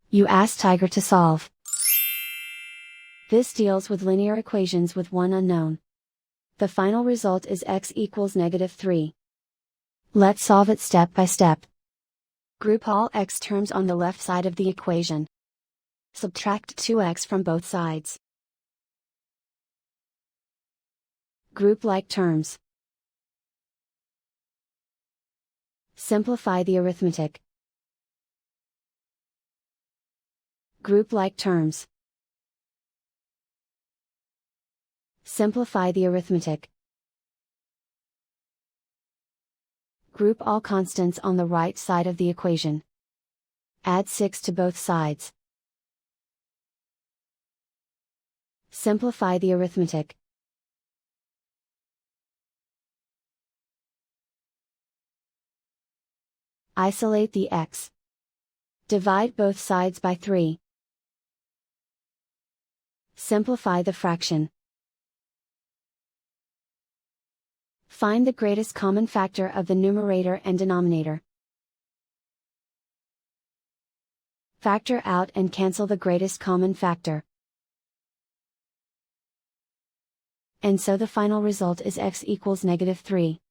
You ask Tiger to solve. This deals with linear equations with one unknown. The final result is x equals -3. Let's solve it step by step. Group all x terms on the left side of the equation. Subtract 2x from both sides. Group like terms. Simplify the arithmetic. Group like terms. Simplify the arithmetic. Group all constants on the right side of the equation. Add 6 to both sides. Simplify the arithmetic. Isolate the x. Divide both sides by 3. Simplify the fraction. Find the greatest common factor of the numerator and denominator. Factor out and cancel the greatest common factor. And so the final result is x equals -3.